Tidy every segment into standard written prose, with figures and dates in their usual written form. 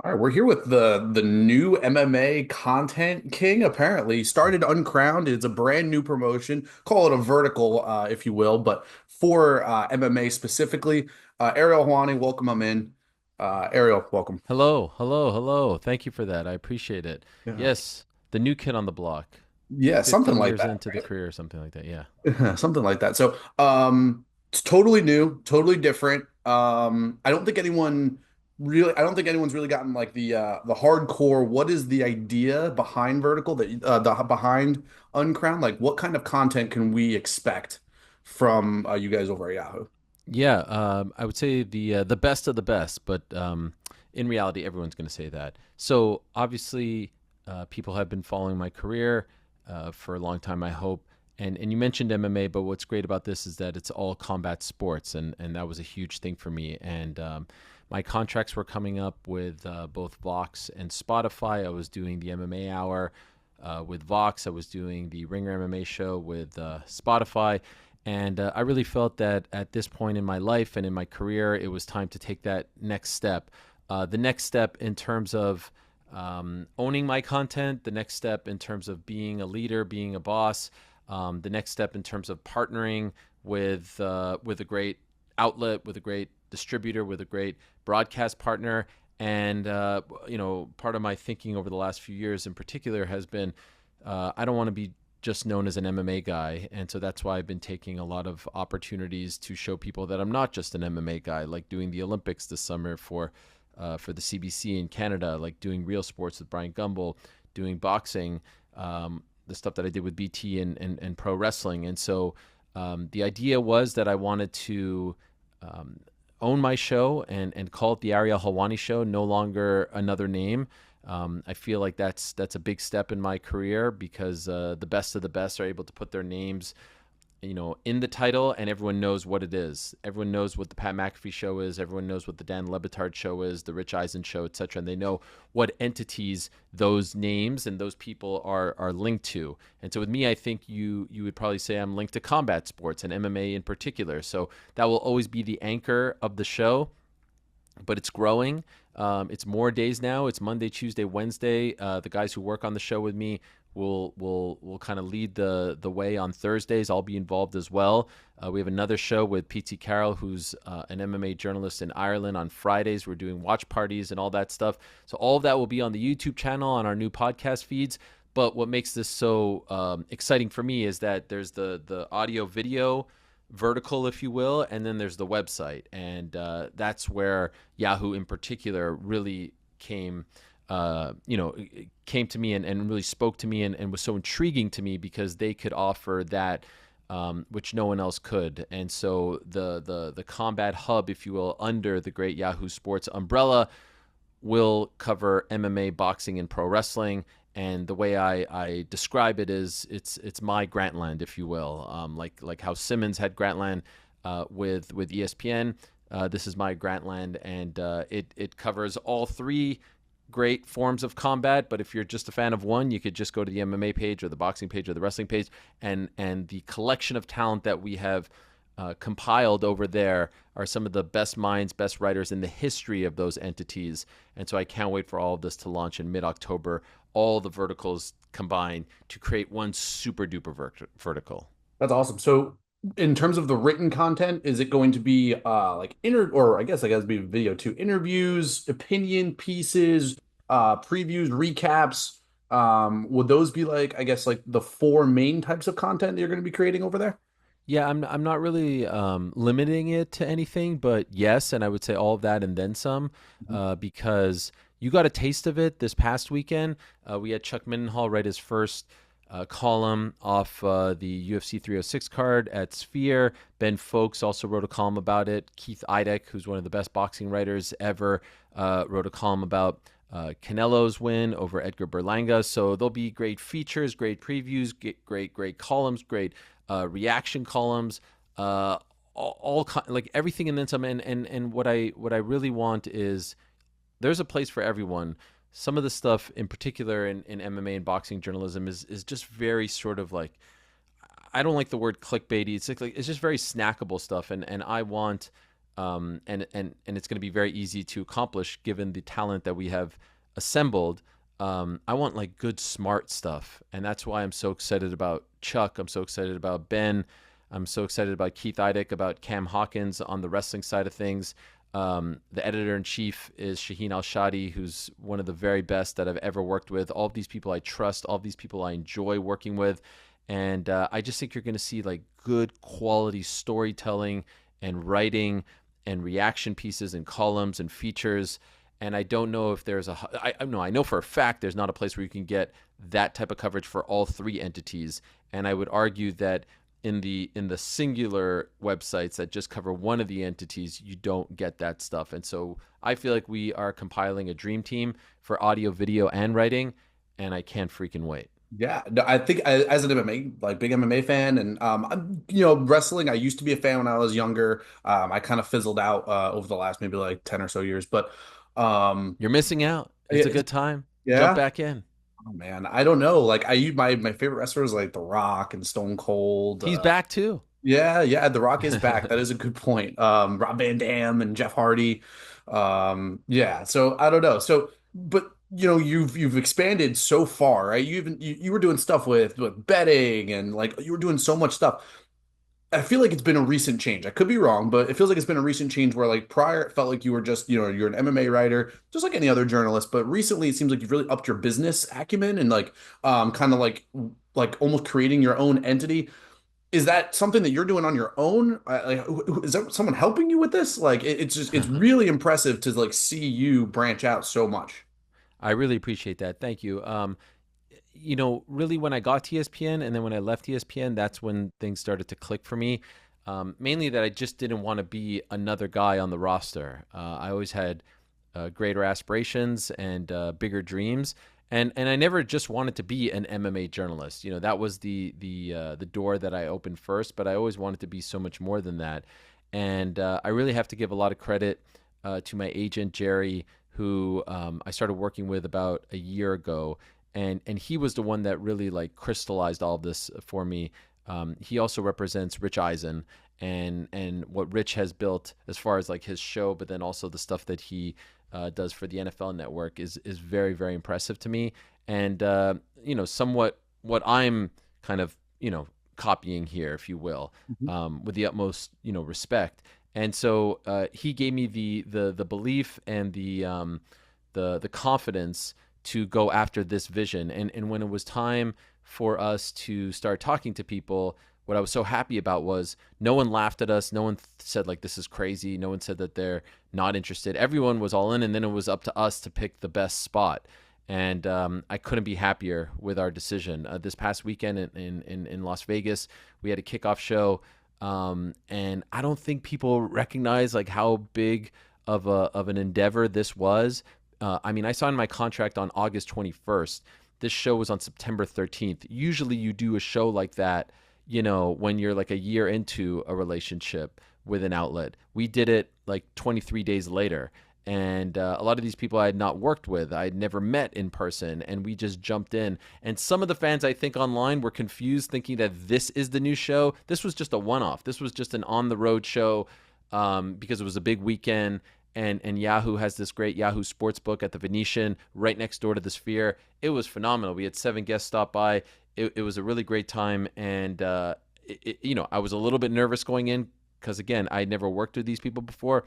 All right, we're here with the new MMA content king. Apparently, started Uncrowned. It's a brand new promotion. Call it a vertical, if you will, but for MMA specifically. Ariel Helwani, welcome him in. Ariel, welcome. Hello, hello, hello. Thank you for that. I appreciate it. Yeah, Yes, the new kid on the block. yeah, something 15 like years that, into the career or something like that. Yeah. right? Something like that. So, it's totally new, totally different. I don't think anyone's really gotten like the hardcore. What is the idea behind vertical that the behind Uncrowned? Like, what kind of content can we expect from you guys over at Yahoo? Yeah, I would say the best of the best, but in reality, everyone's going to say that. So obviously, people have been following my career for a long time, I hope. And you mentioned MMA, but what's great about this is that it's all combat sports, and that was a huge thing for me. And my contracts were coming up with both Vox and Spotify. I was doing the MMA Hour with Vox. I was doing the Ringer MMA show with Spotify. And I really felt that at this point in my life and in my career, it was time to take that next step. The next step in terms of owning my content, the next step in terms of being a leader, being a boss, the next step in terms of partnering with a great outlet, with a great distributor, with a great broadcast partner. And part of my thinking over the last few years, in particular, has been I don't want to be just known as an MMA guy, and so that's why I've been taking a lot of opportunities to show people that I'm not just an MMA guy, like doing the Olympics this summer for the CBC in Canada, like doing Real Sports with Brian Gumbel, doing boxing, the stuff that I did with BT and pro wrestling. And so the idea was that I wanted to own my show and call it the Ariel Helwani Show, no longer another name. I feel like that's a big step in my career because the best of the best are able to put their names, in the title, and everyone knows what it is. Everyone knows what the Pat McAfee show is. Everyone knows what the Dan Le Batard show is, the Rich Eisen show, etc. And they know what entities those names and those people are linked to. And so with me, I think you would probably say I'm linked to combat sports and MMA in particular. So that will always be the anchor of the show, but it's growing. It's more days now. It's Monday, Tuesday, Wednesday. The guys who work on the show with me will kind of lead the way on Thursdays. I'll be involved as well. We have another show with PT Carroll, who's an MMA journalist in Ireland. On Fridays, we're doing watch parties and all that stuff. So all of that will be on the YouTube channel, on our new podcast feeds. But what makes this so exciting for me is that there's the audio video vertical, if you will, and then there's the website, and that's where Yahoo in particular really came to me and really spoke to me and was so intriguing to me because they could offer that which no one else could. And so the combat hub, if you will, under the great Yahoo Sports umbrella will cover MMA, boxing, and pro wrestling. And the way I describe it is it's my Grantland, if you will, like how Simmons had Grantland with ESPN. This is my Grantland, and it covers all three great forms of combat. But if you're just a fan of one, you could just go to the MMA page or the boxing page or the wrestling page, and the collection of talent that we have compiled over there are some of the best minds, best writers in the history of those entities. And so I can't wait for all of this to launch in mid-October, all the verticals combined to create one super duper vertical. That's awesome. So, in terms of the written content, is it going to be like or I guess be video too, interviews, opinion pieces, previews, recaps? Would those be like like the four main types of content that you're going to be creating over there? Yeah, I'm not really limiting it to anything, but yes, and I would say all of that and then some, because you got a taste of it this past weekend. We had Chuck Mindenhall write his first column off the UFC 306 card at Sphere. Ben Folks also wrote a column about it. Keith Idek, who's one of the best boxing writers ever, wrote a column about Canelo's win over Edgar Berlanga. So there'll be great features, great previews, great columns, great reaction columns, like everything and then some. And what I really want is there's a place for everyone. Some of the stuff in particular in MMA and boxing journalism is just very sort of like, I don't like the word clickbaity. It's just very snackable stuff, and I want And it's going to be very easy to accomplish given the talent that we have assembled. I want like good, smart stuff, and that's why I'm so excited about Chuck. I'm so excited about Ben. I'm so excited about Keith Idec, about Cam Hawkins on the wrestling side of things. The editor in chief is Shaheen Al Shadi, who's one of the very best that I've ever worked with. All of these people I trust, all of these people I enjoy working with. And I just think you're going to see like good quality storytelling and writing and reaction pieces and columns and features. And I don't know if there's I know for a fact there's not a place where you can get that type of coverage for all three entities. And I would argue that in the singular websites that just cover one of the entities, you don't get that stuff. And so I feel like we are compiling a dream team for audio, video, and writing, and I can't freaking wait. Yeah, no, I think as an MMA, like big MMA fan, and wrestling. I used to be a fan when I was younger. I kind of fizzled out over the last maybe like 10 or so years, but um, You're missing out. It's a yeah, good time. Jump yeah. back in. Oh man, I don't know. Like I use my favorite wrestlers like The Rock and Stone Cold. He's back too. Yeah, yeah, The Rock is back. That is a good point. Rob Van Dam and Jeff Hardy. Yeah, so I don't know. So, but you've expanded so far, right? You were doing stuff with betting and like you were doing so much stuff. I feel like it's been a recent change. I could be wrong, but it feels like it's been a recent change where like prior it felt like you were just, you're an MMA writer, just like any other journalist, but recently it seems like you've really upped your business acumen and like kind of like almost creating your own entity. Is that something that you're doing on your own? Like, is there someone helping you with this? Like, it's really impressive to like see you branch out so much. I really appreciate that. Thank you. Really when I got to ESPN and then when I left ESPN, that's when things started to click for me. Mainly that I just didn't want to be another guy on the roster. I always had greater aspirations and bigger dreams, and I never just wanted to be an MMA journalist. That was the door that I opened first, but I always wanted to be so much more than that. And I really have to give a lot of credit to my agent Jerry, who I started working with about a year ago, and he was the one that really like crystallized all of this for me. He also represents Rich Eisen and what Rich has built as far as like his show, but then also the stuff that he does for the NFL Network is very very impressive to me, and somewhat what I'm kind of copying here, if you will, Mhm. with the utmost respect. And so he gave me the belief and the confidence to go after this vision. And when it was time for us to start talking to people, what I was so happy about was no one laughed at us. No one said like this is crazy. No one said that they're not interested. Everyone was all in, and then it was up to us to pick the best spot. And I couldn't be happier with our decision. This past weekend in Las Vegas, we had a kickoff show, and I don't think people recognize like how big of an endeavor this was. I mean, I signed my contract on August 21st. This show was on September 13th. Usually, you do a show like that, when you're like a year into a relationship with an outlet. We did it like 23 days later. And a lot of these people I had not worked with, I had never met in person, and we just jumped in. And some of the fans, I think, online were confused, thinking that this is the new show. This was just a one off. This was just an on the road show because it was a big weekend. And Yahoo has this great Yahoo Sportsbook at the Venetian right next door to the Sphere. It was phenomenal. We had 7 guests stop by. It was a really great time. And, I was a little bit nervous going in because, again, I had never worked with these people before.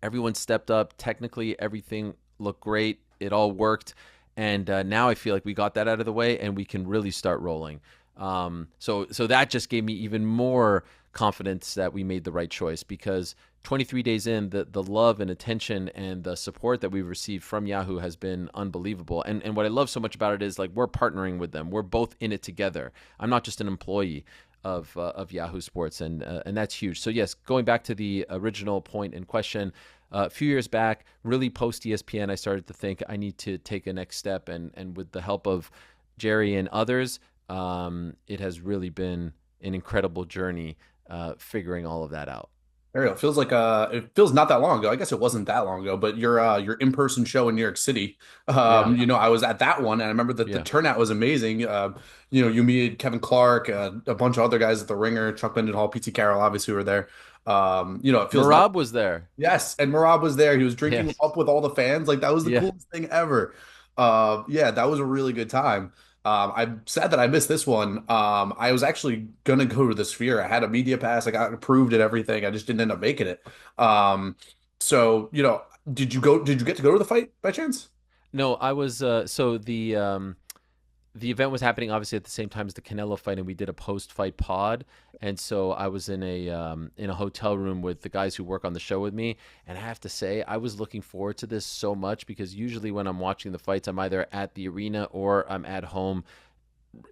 Everyone stepped up. Technically, everything looked great. It all worked. And now I feel like we got that out of the way and we can really start rolling. So that just gave me even more confidence that we made the right choice, because 23 days in, the love and attention and the support that we've received from Yahoo has been unbelievable. And what I love so much about it is like we're partnering with them. We're both in it together. I'm not just an employee of Yahoo Sports, and that's huge. So yes, going back to the original point in question, a few years back, really post ESPN, I started to think I need to take a next step, and with the help of Jerry and others, it has really been an incredible journey figuring all of that out. Ariel, it feels not that long ago. I guess it wasn't that long ago, but your in-person show in New York City. Yeah, I was at that one and I remember that the yeah. turnout was amazing. You meet Kevin Clark, a bunch of other guys at the Ringer, Chuck Mindenhall, PT Carroll obviously were there. It feels nice. Marab was there. Yes, and Marab was there. He was drinking Yes. up with all the fans. Like that was the Yeah. coolest thing ever. Yeah, that was a really good time. I'm sad that I missed this one. I was actually gonna go to the Sphere. I had a media pass. I got approved and everything. I just didn't end up making it. Um, so did you go? Did you get to go to the fight by chance? No, I was so the event was happening obviously at the same time as the Canelo fight, and we did a post-fight pod. And so I was in a hotel room with the guys who work on the show with me, and I have to say I was looking forward to this so much because usually when I'm watching the fights, I'm either at the arena or I'm at home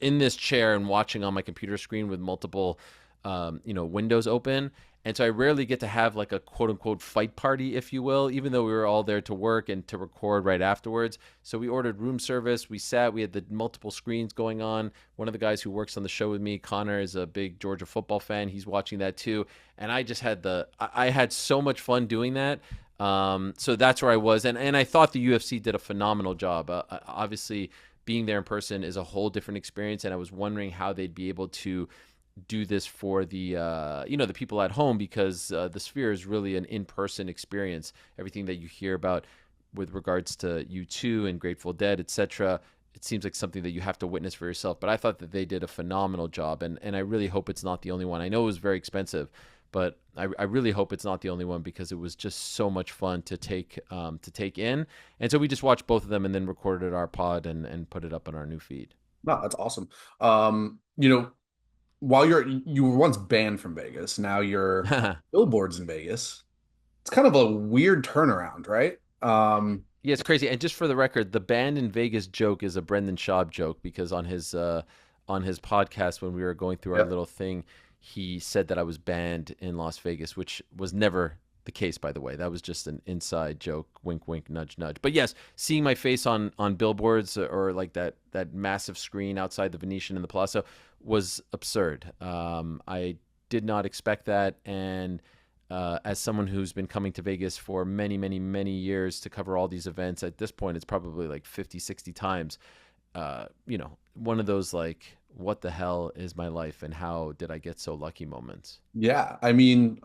in this chair and watching on my computer screen with multiple windows open. And so I rarely get to have like a quote unquote fight party, if you will, even though we were all there to work and to record right afterwards. So we ordered room service. We sat, we had the multiple screens going on. One of the guys who works on the show with me, Connor, is a big Georgia football fan. He's watching that too. And I just had I had so much fun doing that. So that's where I was. And I thought the UFC did a phenomenal job. Obviously, being there in person is a whole different experience. And I was wondering how they'd be able to do this for the the people at home because the Sphere is really an in-person experience. Everything that you hear about with regards to U2 and Grateful Dead, etc., it seems like something that you have to witness for yourself. But I thought that they did a phenomenal job, and I really hope it's not the only one. I know it was very expensive, but I really hope it's not the only one because it was just so much fun to take in. And so we just watched both of them and then recorded our pod and put it up on our new feed. No, that's awesome. While you were once banned from Vegas, now you're billboards in Vegas. It's kind of a weird turnaround, right? Yeah, it's crazy. And just for the record, the band in Vegas joke is a Brendan Schaub joke because on his podcast when we were going through our Yep. little thing, he said that I was banned in Las Vegas, which was never the case, by the way. That was just an inside joke, wink, wink, nudge, nudge. But yes, seeing my face on billboards or like that massive screen outside the Venetian in the Plaza was absurd. I did not expect that, and as someone who's been coming to Vegas for many, many, many years to cover all these events, at this point, it's probably like 50, 60 times. One of those like, what the hell is my life and how did I get so lucky moments? Yeah, I mean,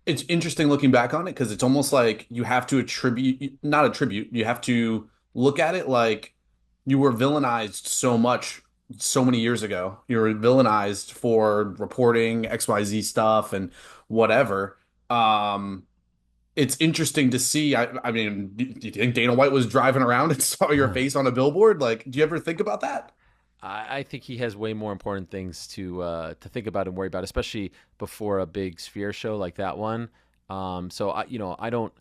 it's interesting looking back on it because it's almost like you have to not attribute, you have to look at it like you were villainized so much so many years ago. You were villainized for reporting XYZ stuff and whatever. Um, it's interesting to see. I mean, do you think Dana White was driving around and saw your face on a billboard? Like, do you ever think about that? I think he has way more important things to think about and worry about, especially before a big Sphere show like that one. So I don't.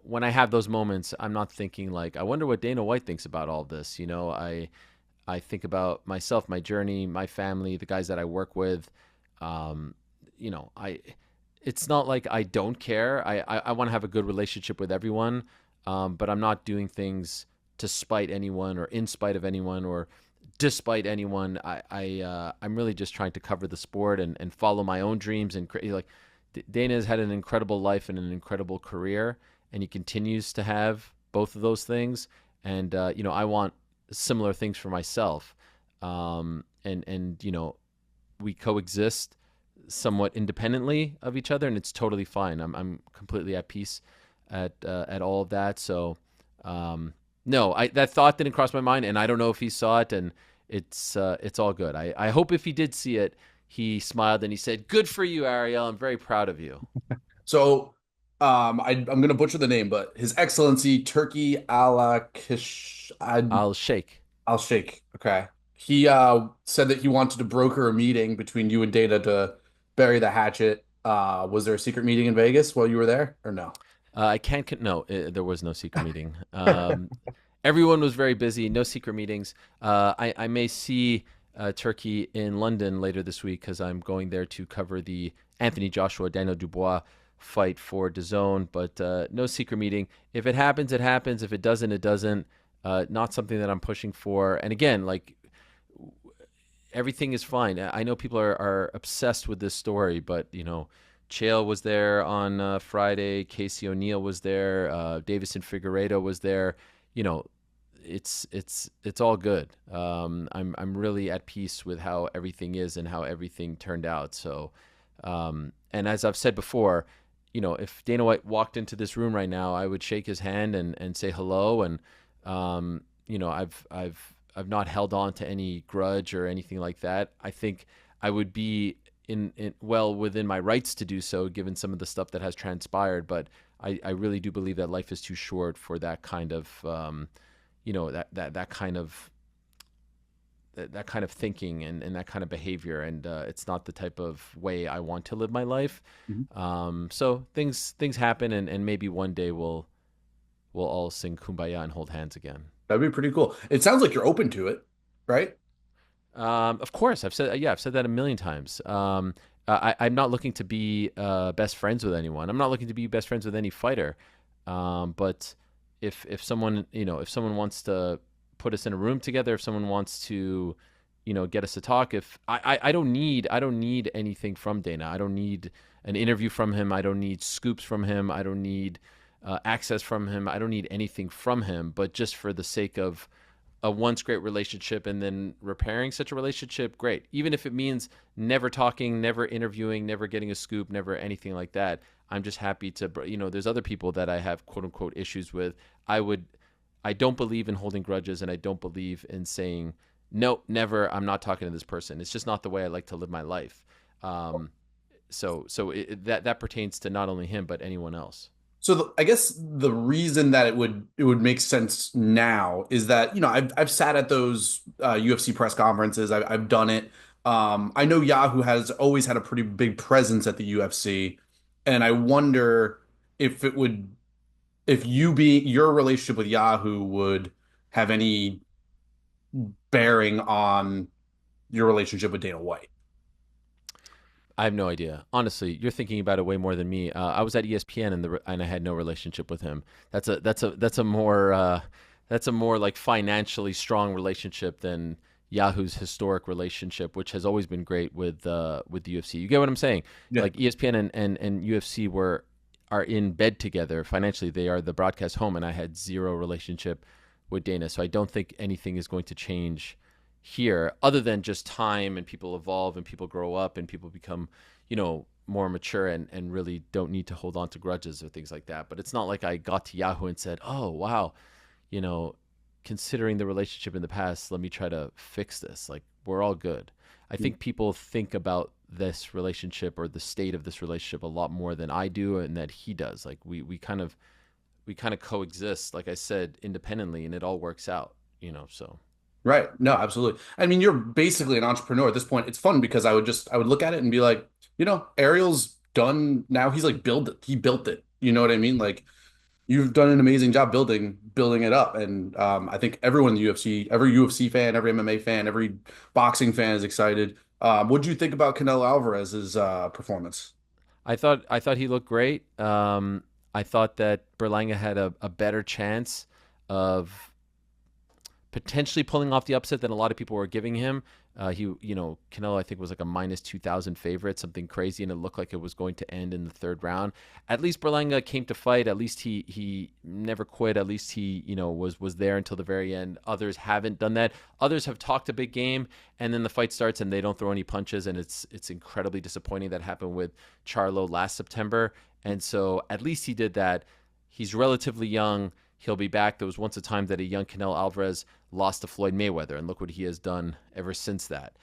When I have those moments, I'm not thinking like, I wonder what Dana White thinks about all this. I think about myself, my journey, my family, the guys that I work with. Um, I. It's not like I don't care. I want to have a good relationship with everyone, but I'm not doing things to spite anyone or in spite of anyone or despite anyone. I'm really just trying to cover the sport and follow my own dreams and like Dana has had an incredible life and an incredible career, and he continues to have both of those things. And I want similar things for myself. And we coexist somewhat independently of each other, and it's totally fine. I'm completely at peace at all of that. So no, that thought didn't cross my mind, and I don't know if he saw it, and it's all good. I hope if he did see it, he smiled and he said, "Good for you, Ariel. I'm very proud of you." So, I'm gonna butcher the name, but His Excellency Turkey Alakish I'll shake. Al Sheikh. Okay, he said that he wanted to broker a meeting between you and Dana to bury the hatchet. Was there a secret meeting in Vegas while you were there, or no? I can't. No, there was no secret meeting. Everyone was very busy. No secret meetings. I may see Turkey in London later this week because I'm going there to cover the Anthony Joshua Daniel Dubois fight for DAZN. But no secret meeting. If it happens, it happens. If it doesn't, it doesn't. Not something that I'm pushing for. And again, like everything is fine. I know people are obsessed with this story, but Chael was there on Friday. Casey O'Neill was there. Davison Figueiredo was there. You know, it's all good. I'm really at peace with how everything is and how everything turned out. So And as I've said before, if Dana White walked into this room right now, I would shake his hand and say hello. And I've not held on to any grudge or anything like that. I think I would be in well within my rights to do so, given some of the stuff that has transpired. But I really do believe that life is too short for that kind of that kind of that kind of thinking and that kind of behavior, and it's not the type of way I want to live my life. Mhm. So things happen, and maybe one day we'll all sing "Kumbaya" and hold hands again. That'd be pretty cool. It sounds like you're open to it, right? Of course, I've said that a million times. I'm not looking to be best friends with anyone. I'm not looking to be best friends with any fighter. But if someone if someone wants to put us in a room together, if someone wants to get us to talk, if I don't need anything from Dana. I don't need an interview from him. I don't need scoops from him. I don't need access from him. I don't need anything from him. But just for the sake of a once great relationship and then repairing such a relationship, great. Even if it means never talking, never interviewing, never getting a scoop, never anything like that. I'm just happy to, there's other people that I have quote unquote issues with. I don't believe in holding grudges, and I don't believe in saying, no, never, I'm not talking to this person. It's just not the way I like to live my life. Um, that pertains to not only him, but anyone else. So I guess the reason that it would make sense now is that I've sat at those UFC press conferences. I've done it. I know Yahoo has always had a pretty big presence at the UFC, and I wonder if it would if you be your relationship with Yahoo would have any bearing on your relationship with Dana White. I have no idea. Honestly, you're thinking about it way more than me. I was at ESPN and I had no relationship with him. That's a more like financially strong relationship than Yahoo's historic relationship, which has always been great with the UFC. You get what I'm saying? Yeah. Like ESPN and UFC are in bed together financially. They are the broadcast home, and I had zero relationship with Dana, so I don't think anything is going to change here other than just time, and people evolve and people grow up and people become more mature and really don't need to hold on to grudges or things like that. But it's not like I got to Yahoo and said, oh wow, you know considering the relationship in the past, let me try to fix this. Like, we're all good. I think people think about this relationship or the state of this relationship a lot more than I do and that he does. Like, we kind of coexist, like I said, independently, and it all works out. So Right. No, absolutely. I mean, you're basically an entrepreneur at this point. It's fun because I would look at it and be like, Ariel's done now. He's like build it. He built it. You know what I mean? Like you've done an amazing job building it up. And I think everyone in the UFC, every UFC fan, every MMA fan, every boxing fan is excited. What do you think about Canelo Alvarez's performance? I thought he looked great. I thought that Berlanga had a better chance of potentially pulling off the upset than a lot of people were giving him. Canelo, I think, was like a minus 2,000 favorite, something crazy, and it looked like it was going to end in the third round. At least Berlanga came to fight. At least he never quit. At least he was there until the very end. Others haven't done that. Others have talked a big game, and then the fight starts and they don't throw any punches, and it's incredibly disappointing. That happened with Charlo last September, and so at least he did that. He's relatively young. He'll be back. There was once a time that a young Canelo Alvarez lost to Floyd Mayweather, and look what he has done ever since that.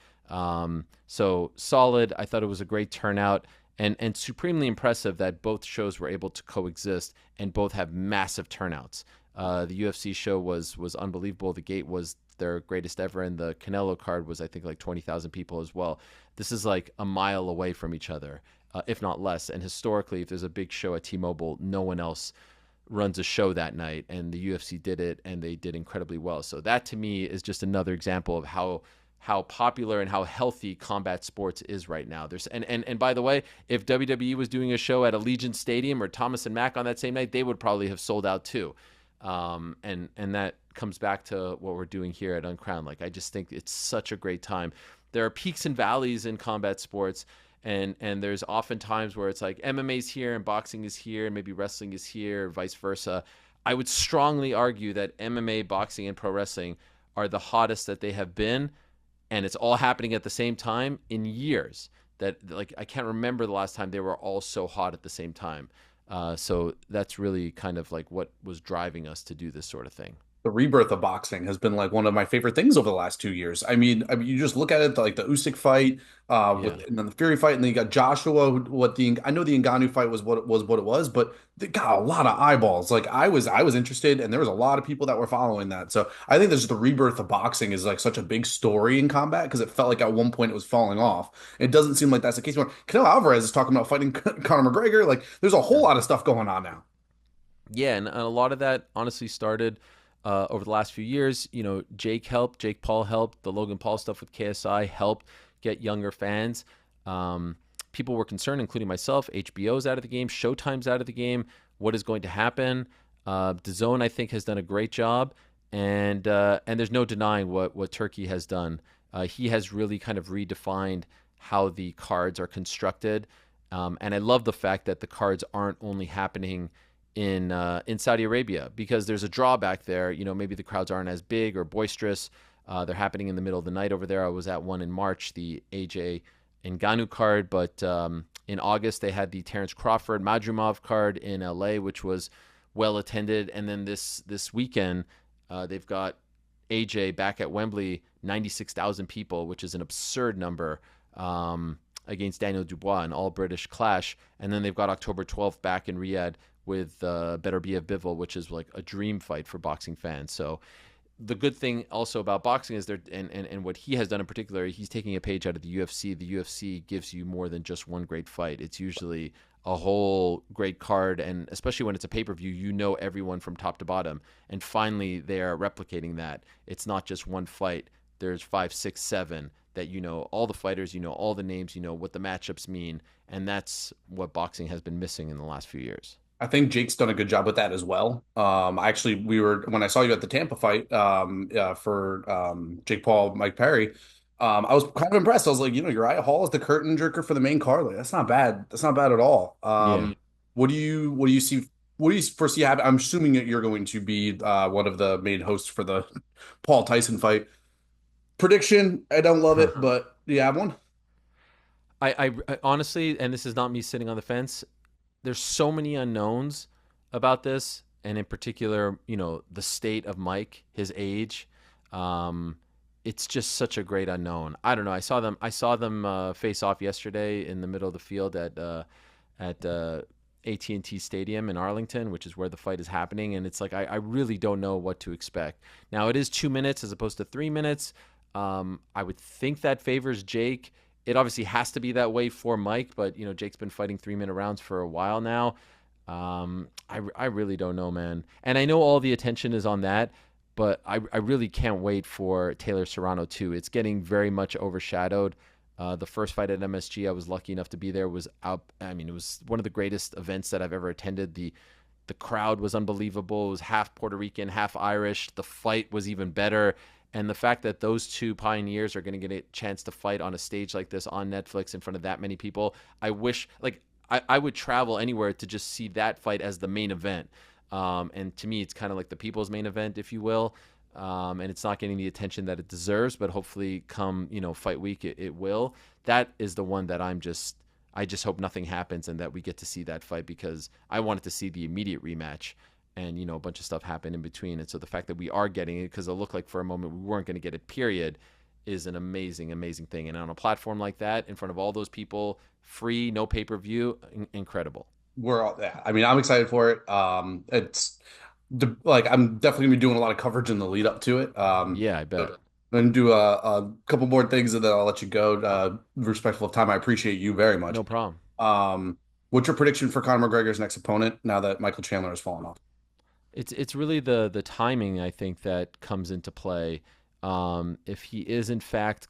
So solid. I thought it was a great turnout, and supremely impressive that both shows were able to coexist and both have massive turnouts. The UFC show was unbelievable. The gate was their greatest ever, and the Canelo card was, I think, like 20,000 people as well. This is like a mile away from each other, if not less. And historically, if there's a big show at T-Mobile, no one else runs a show that night, and the UFC did it, and they did incredibly well. So that to me is just another example of how popular and how healthy combat sports is right now. There's and by the way, if WWE was doing a show at Allegiant Stadium or Thomas and Mack on that same night, they would probably have sold out too. And that comes back to what we're doing here at Uncrowned. Like, I just think it's such a great time. There are peaks and valleys in combat sports, and there's often times where it's like MMA's here and boxing is here and maybe wrestling is here, vice versa. I would strongly argue that MMA, boxing, and pro wrestling are the hottest that they have been, and it's all happening at the same time in years. that like I can't remember the last time they were all so hot at the same time. So that's really kind of like what was driving us to do this sort of thing. The rebirth of boxing has been like one of my favorite things over the last 2 years. I mean, you just look at it like the Usyk fight, Yeah. with and then the Fury fight, and then you got Joshua. What the I know the Ngannou fight was what it was, but they got a lot of eyeballs. Like I was interested, and there was a lot of people that were following that. So I think there's the rebirth of boxing is like such a big story in combat because it felt like at one point it was falling off. It doesn't seem like that's the case anymore. Canelo Alvarez is talking about fighting Conor McGregor. Like there's a whole lot of stuff going on now. Yeah, and a lot of that honestly started over the last few years. You know, Jake Paul helped, the Logan Paul stuff with KSI helped get younger fans. People were concerned, including myself. HBO's out of the game, Showtime's out of the game. What is going to happen? DAZN, I think, has done a great job, and there's no denying what Turkey has done. He has really kind of redefined how the cards are constructed, and I love the fact that the cards aren't only happening in Saudi Arabia because there's a drawback there. You know, maybe the crowds aren't as big or boisterous. They're happening in the middle of the night over there. I was at one in March, the AJ Ngannou card, but in August they had the Terence Crawford Madrimov card in LA, which was well attended, and then this weekend they've got AJ back at Wembley, 96,000 people, which is an absurd number. Against Daniel Dubois, an all British clash. And then they've got October 12th back in Riyadh with Beterbiev Bivol, which is like a dream fight for boxing fans. So the good thing also about boxing is there, and what he has done in particular, he's taking a page out of the UFC. The UFC gives you more than just one great fight. It's usually a whole great card, and especially when it's a pay-per-view, you know everyone from top to bottom. And finally, they are replicating that. It's not just one fight. There's five, six, seven that you know all the fighters, you know all the names, you know what the matchups mean, and that's what boxing has been missing in the last few years. I think Jake's done a good job with that as well. Actually, we were when I saw you at the Tampa fight, for Jake Paul, Mike Perry. I was kind of impressed. I was like, Uriah Hall is the curtain jerker for the main card. Like, that's not bad. That's not bad at all. Yeah. What do you see? What do you foresee happen? I'm assuming that you're going to be one of the main hosts for the Paul Tyson fight. Prediction: I don't love it, but do you have one? I honestly, and this is not me sitting on the fence, there's so many unknowns about this, and in particular, you know, the state of Mike, his age. Um, it's just such a great unknown. I don't know. I saw them face off yesterday in the middle of the field at AT&T Stadium in Arlington, which is where the fight is happening, and it's like I really don't know what to expect. Now it is 2 minutes as opposed to 3 minutes. I would think that favors Jake. It obviously has to be that way for Mike, but you know Jake's been fighting 3 minute rounds for a while now. I really don't know, man. And I know all the attention is on that, but I really can't wait for Taylor Serrano too. It's getting very much overshadowed. The first fight at MSG, I was lucky enough to be there. Was out. I mean, it was one of the greatest events that I've ever attended. The crowd was unbelievable. It was half Puerto Rican, half Irish. The fight was even better. And the fact that those two pioneers are going to get a chance to fight on a stage like this on Netflix in front of that many people, I wish, like, I would travel anywhere to just see that fight as the main event. And to me, it's kind of like the people's main event, if you will. And it's not getting the attention that it deserves, but hopefully come, you know, fight week, it will. That is the one that I just hope nothing happens and that we get to see that fight because I wanted to see the immediate rematch and, you know, a bunch of stuff happened in between. And so the fact that we are getting it, because it looked like for a moment we weren't going to get it, period, is an amazing, amazing thing. And on a platform like that, in front of all those people, free, no pay-per-view, incredible. We're all, yeah, I mean, I'm excited for it. It's like I'm definitely gonna be doing a lot of coverage in the lead up to it. Yeah, I bet. I'm gonna do a couple more things and then I'll let you go. Respectful of time. I appreciate you very much. No problem. Um, what's your prediction for Conor McGregor's next opponent now that Michael Chandler has fallen off? It's really the timing, I think, that comes into play. If he is in fact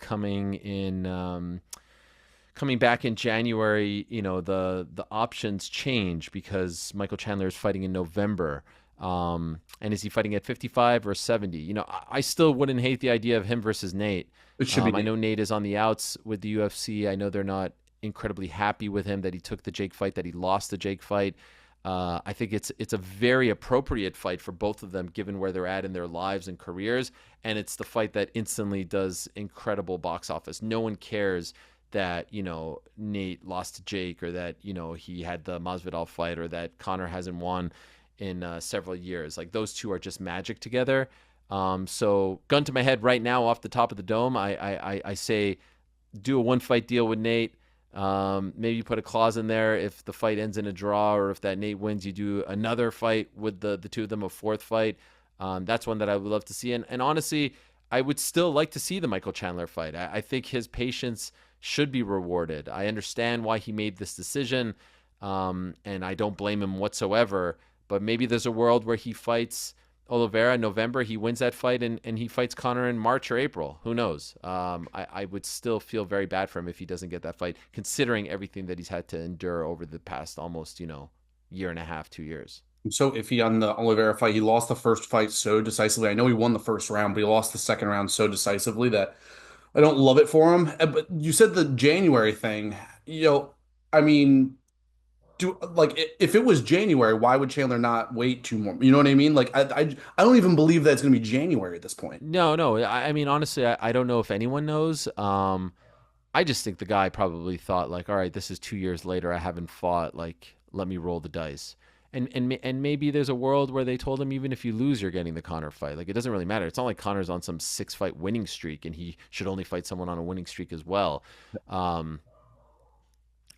coming back in January, you know, the options change because Michael Chandler is fighting in November. And is he fighting at 55 or 70? You know, I still wouldn't hate the idea of him versus Nate. It should be I Nate. know Nate is on the outs with the UFC. I know they're not incredibly happy with him that he took the Jake fight, that he lost the Jake fight. I think it's a very appropriate fight for both of them, given where they're at in their lives and careers. And it's the fight that instantly does incredible box office. No one cares that, Nate lost to Jake, or that, he had the Masvidal fight, or that Conor hasn't won in several years. Like, those two are just magic together. So gun to my head right now off the top of the dome, I say do a one fight deal with Nate. Maybe you put a clause in there if the fight ends in a draw, or if that Nate wins, you do another fight with the two of them, a fourth fight. That's one that I would love to see. And honestly, I would still like to see the Michael Chandler fight. I think his patience should be rewarded. I understand why he made this decision, and I don't blame him whatsoever. But maybe there's a world where he fights Oliveira in November, he wins that fight, and he fights Conor in March or April. Who knows? I would still feel very bad for him if he doesn't get that fight, considering everything that he's had to endure over the past almost, year and a half, 2 years. I'm so iffy on the Oliveira fight. He lost the first fight so decisively. I know he won the first round, but he lost the second round so decisively that I don't love it for him. But you said the January thing. I mean, do like if it was January, why would Chandler not wait 2 more? You know what I mean? Like I don't even believe that it's going to be January at this point. No, no. I mean, honestly, I don't know if anyone knows. I just think the guy probably thought like, all right, this is 2 years later. I haven't fought. Like, let me roll the dice. And maybe there's a world where they told him, even if you lose, you're getting the Conor fight. Like, it doesn't really matter. It's not like Conor's on some 6 fight winning streak, and he should only fight someone on a winning streak as well. Um,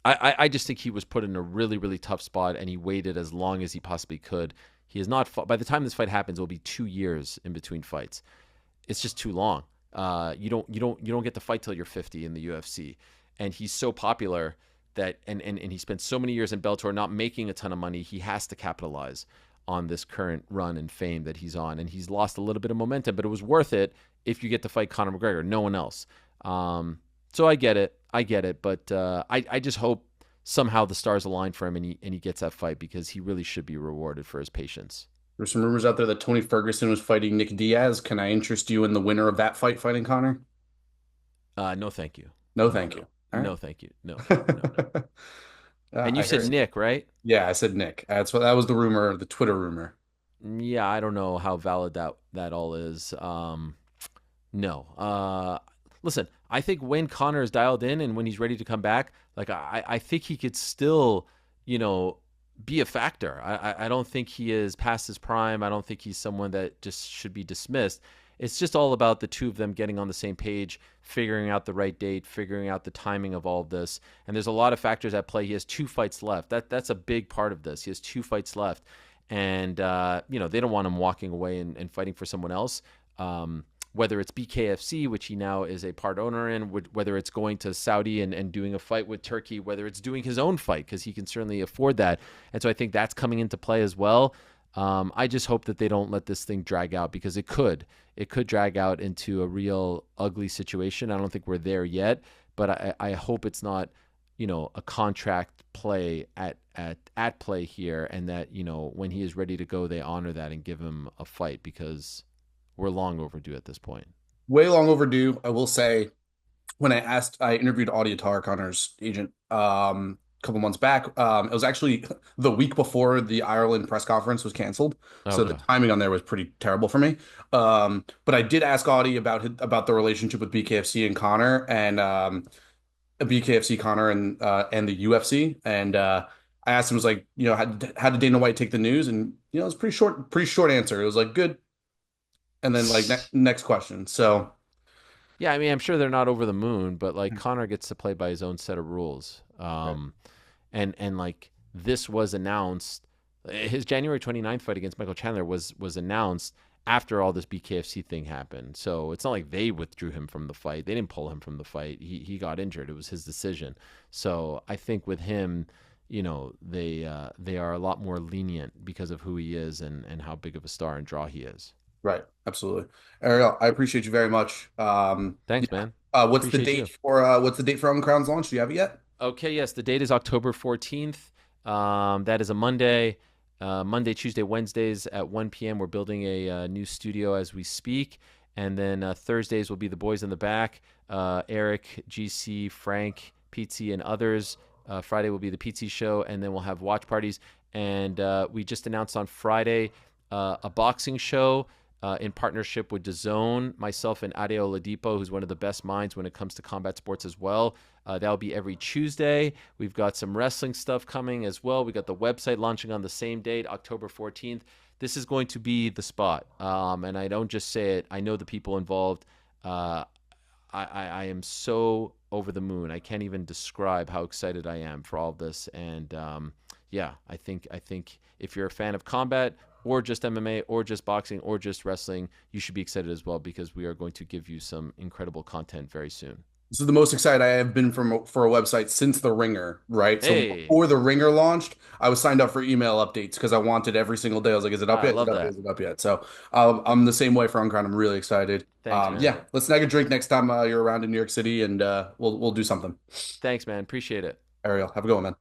I just think he was put in a really, really tough spot, and he waited as long as he possibly could. He has not fought. By the time this fight happens, it will be 2 years in between fights. It's just too long. You don't get to fight till you're 50 in the UFC, and he's so popular that and he spent so many years in Bellator not making a ton of money. He has to capitalize on this current run and fame that he's on, and he's lost a little bit of momentum, but it was worth it if you get to fight Conor McGregor. No one else. So I get it, but I just hope somehow the stars align for him, and he gets that fight, because he really should be rewarded for his patience. There's some rumors out there that Tony Ferguson was fighting Nick Diaz. Can I interest you in the winner of that fight fighting Connor? No, thank you. No, thank you. All right. No, thank you. No, no, no. And you I said heard. Nick, right? Yeah, I said Nick. That was the rumor, the Twitter rumor. Yeah, I don't know how valid that all is. No. Listen, I think when Connor is dialed in and when he's ready to come back, like I think he could still, you know, be a factor. I don't think he is past his prime. I don't think he's someone that just should be dismissed. It's just all about the two of them getting on the same page, figuring out the right date, figuring out the timing of all of this. And there's a lot of factors at play. He has 2 fights left. That's a big part of this. He has 2 fights left, and they don't want him walking away and fighting for someone else. Whether it's BKFC, which he now is a part owner in, whether it's going to Saudi and doing a fight with Turkey, whether it's doing his own fight, because he can certainly afford that. And so I think that's coming into play as well. I just hope that they don't let this thing drag out, because it could. It could drag out into a real ugly situation. I don't think we're there yet, but I hope it's not, a contract play at play here, and that, when he is ready to go, they honor that and give him a fight, because we're long overdue at this point. Way long overdue. I will say, when I interviewed Audia Tar, Connor's agent, a couple months back. It was actually the week before the Ireland press conference was canceled, so the Okay. timing on there was pretty terrible for me. But I did ask Audie about the relationship with BKFC and Connor, and BKFC Connor and the UFC, and I asked him, was like, how did Dana White take the news? And it was pretty short answer. It was like good, and then like next question. So Yeah, I mean, I'm sure they're not over the moon, but like Connor gets to play by his own set of rules. right, And like this was announced, his January 29th fight against Michael Chandler was announced after all this BKFC thing happened. So it's not like they withdrew him from the fight. They didn't pull him from the fight. He got injured. It was his decision. So I think with him, they are a lot more lenient because of who he is and how big of a star and draw he is. right, absolutely. Ariel, I appreciate you very much. Thanks, Yeah. man. Appreciate you. What's the date for Uncrowned's launch? Do you have it yet? Okay, yes, the date is October 14th. That is a Monday. Monday, Tuesday, Wednesdays at 1 p.m. We're building a new studio as we speak. And then Thursdays will be the boys in the back, Eric, GC, Frank, Pizzi, and others. Friday will be the Pizzi show, and then we'll have watch parties. And we just announced on Friday a boxing show in partnership with DAZN, myself and Ariel Ladipo, who's one of the best minds when it comes to combat sports as well. That'll be every Tuesday. We've got some wrestling stuff coming as well. We got the website launching on the same date, October 14th. This is going to be the spot. And I don't just say it, I know the people involved. Uh, I am so over the moon. I can't even describe how excited I am for all of this. And yeah, I think if you're a fan of combat or just MMA or just boxing or just wrestling, you should be excited as well because we are going to give you some incredible content very soon. This is the most excited I have been from for a website since The Ringer, right? So Hey, before The Ringer launched, I was signed up for email updates because I wanted every single day. I was like, is it up I yet? Is it love up yet? that. Is it up yet? So I'm the same way for Uncrowned. I'm really excited. Thanks, man. Yeah, let's snag a drink next time you're around in New York City and we'll do something. Thanks, man. Appreciate it. Ariel, have a good one, man.